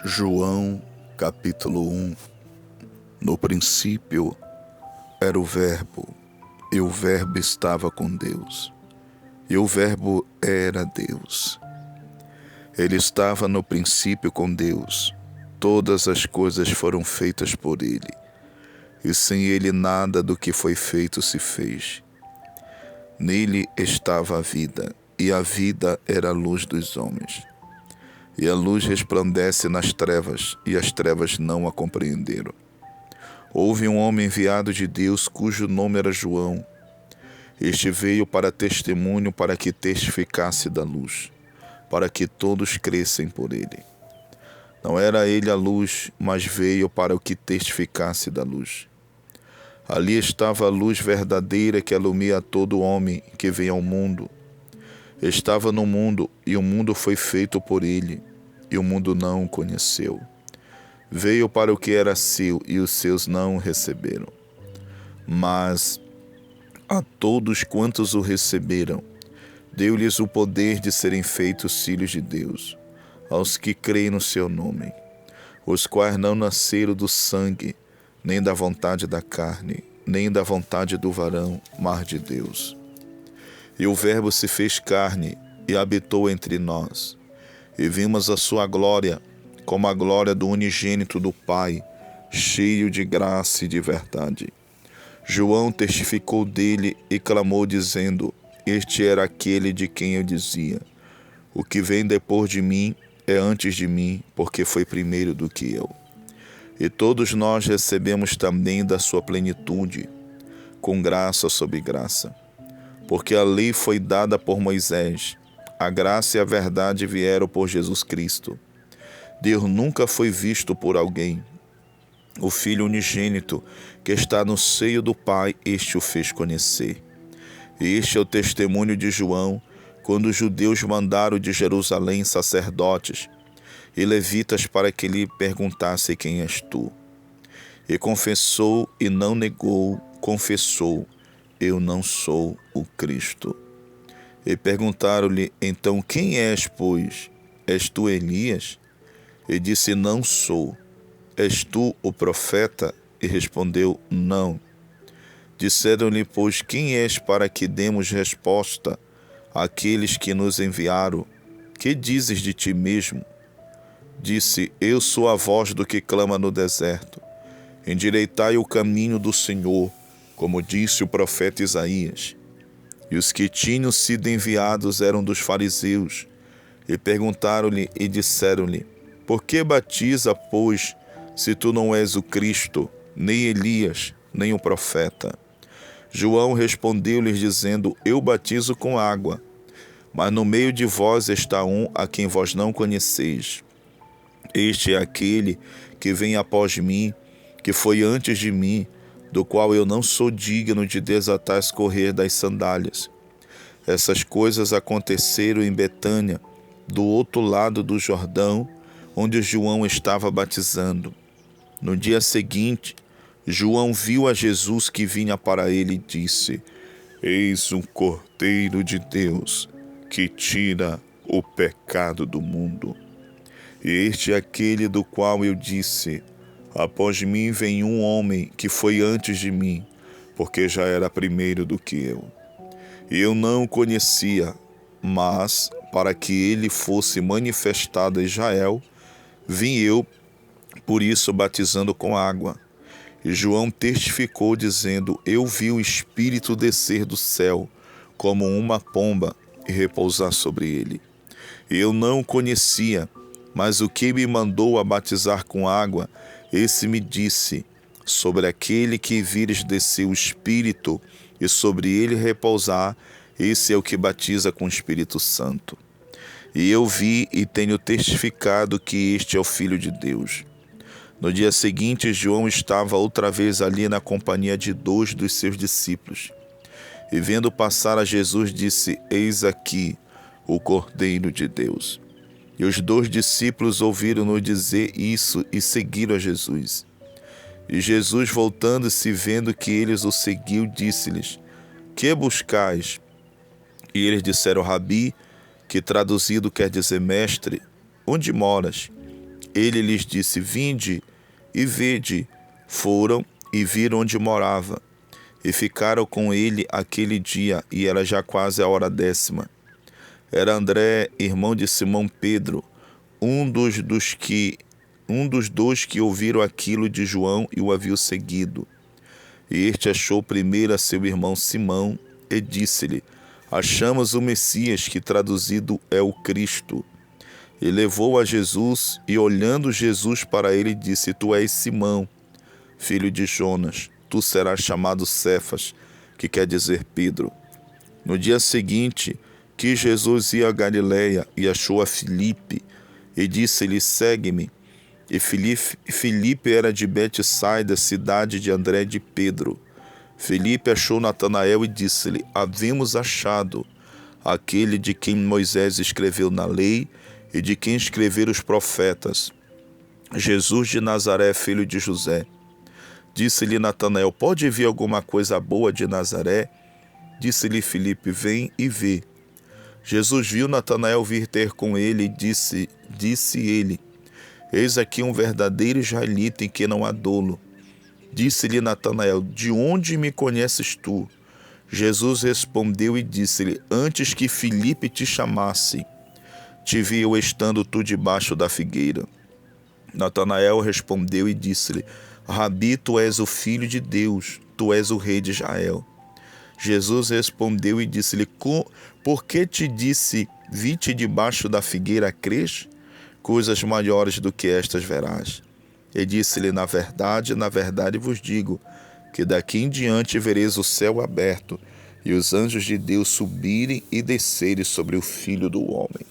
João, capítulo 1. No princípio era o Verbo, e o Verbo estava com Deus, e o Verbo era Deus. Ele estava no princípio com Deus. Todas as coisas foram feitas por ele, e sem ele nada do que foi feito se fez. Nele estava a vida, e a vida era a luz dos homens. E a luz resplandece nas trevas, e as trevas não a compreenderam. Houve um homem enviado de Deus, cujo nome era João. Este veio para testemunho, para que testificasse da luz, para que todos crescem por ele. Não era ele a luz, mas veio para o que testificasse da luz. Ali estava a luz verdadeira que alumia a todo homem que vem ao mundo. Estava no mundo, e o mundo foi feito por ele, e o mundo não o conheceu. Veio para o que era seu, e os seus não o receberam. Mas a todos quantos o receberam, deu-lhes o poder de serem feitos filhos de Deus, aos que creem no seu nome, os quais não nasceram do sangue, nem da vontade da carne, nem da vontade do varão, mas de Deus. E o Verbo se fez carne e habitou entre nós, e vimos a sua glória, como a glória do unigênito do Pai, cheio de graça e de verdade. João testificou dele e clamou, dizendo: Este era aquele de quem eu dizia: O que vem depois de mim é antes de mim, porque foi primeiro do que eu. E todos nós recebemos também da sua plenitude, com graça sobre graça. Porque a lei foi dada por Moisés, a graça e a verdade vieram por Jesus Cristo. Deus nunca foi visto por alguém. O Filho unigênito, que está no seio do Pai, este o fez conhecer. E este é o testemunho de João, quando os judeus mandaram de Jerusalém sacerdotes e levitas para que lhe perguntassem: Quem és tu? E confessou e não negou, confessou: Eu não sou o Cristo. E perguntaram-lhe: Então quem és, pois? És tu Elias? E disse: Não sou. És tu o profeta? E respondeu: Não. Disseram-lhe, pois, quem és, para que demos resposta àqueles que nos enviaram? Que dizes de ti mesmo? Disse: Eu sou a voz do que clama no deserto. Endireitai o caminho do Senhor, como disse o profeta Isaías. E os que tinham sido enviados eram dos fariseus, e perguntaram-lhe e disseram-lhe: Por que batiza, pois, se tu não és o Cristo, nem Elias, nem o profeta? João respondeu-lhes dizendo: Eu batizo com água, mas no meio de vós está um a quem vós não conheceis. Este é aquele que vem após mim, que foi antes de mim, do qual eu não sou digno de desatar as correias das sandálias. Essas coisas aconteceram em Betânia, do outro lado do Jordão, onde João estava batizando. No dia seguinte, João viu a Jesus que vinha para ele e disse: Eis um Cordeiro de Deus, que tira o pecado do mundo. E este é aquele do qual eu disse: Após mim vem um homem que foi antes de mim, porque já era primeiro do que eu. E eu não o conhecia, mas, para que ele fosse manifestado a Israel, vim eu, por isso, batizando com água. E João testificou, dizendo: Eu vi o Espírito descer do céu, como uma pomba, e repousar sobre ele. E eu não o conhecia, mas o que me mandou a batizar com água, esse me disse: Sobre aquele que vires descer o Espírito, e sobre ele repousar, esse é o que batiza com o Espírito Santo. E eu vi e tenho testificado que este é o Filho de Deus. No dia seguinte, João estava outra vez ali na companhia de 2 dos seus discípulos. E vendo passar a Jesus, disse: Eis aqui o Cordeiro de Deus. E os 2 discípulos ouviram-no dizer isso e seguiram a Jesus. E Jesus, voltando-se, vendo que eles o seguiam, disse-lhes: Que buscais? E eles disseram: Rabi, que traduzido quer dizer mestre, onde moras? Ele lhes disse: vinde e vede. Foram e viram onde morava, e ficaram com ele aquele dia, e era já quase a hora 10ª. Era André, irmão de Simão Pedro, um dos dois que ouviram aquilo de João e o haviam seguido. E este achou primeiro a seu irmão Simão e disse-lhe: achamos o Messias, que traduzido é o Cristo. E levou a Jesus, e olhando Jesus para ele, disse: tu és Simão, filho de Jonas, tu serás chamado Cefas, que quer dizer Pedro. No dia seguinte, que Jesus ia a Galiléia e achou a Filipe, e disse-lhe: segue-me. E Filipe era de Betsaida, cidade de André e de Pedro. Filipe achou Natanael e disse-lhe: havemos achado aquele de quem Moisés escreveu na lei e de quem escreveram os profetas, Jesus de Nazaré, filho de José. Disse-lhe Natanael: pode vir alguma coisa boa de Nazaré? Disse-lhe Filipe: vem e vê. Jesus viu Natanael vir ter com ele e disse ele: eis aqui um verdadeiro israelita em que não há dolo. Disse-lhe Natanael: de onde me conheces tu? Jesus respondeu e disse-lhe: antes que Filipe te chamasse, te vi eu estando tu debaixo da figueira. Natanael respondeu e disse-lhe: Rabi, tu és o Filho de Deus, tu és o Rei de Israel. Jesus respondeu e disse-lhe: por que te disse, vi-te debaixo da figueira, crês? Coisas maiores do que estas verás. E disse-lhe: na verdade vos digo, que daqui em diante vereis o céu aberto, e os anjos de Deus subirem e descerem sobre o Filho do Homem.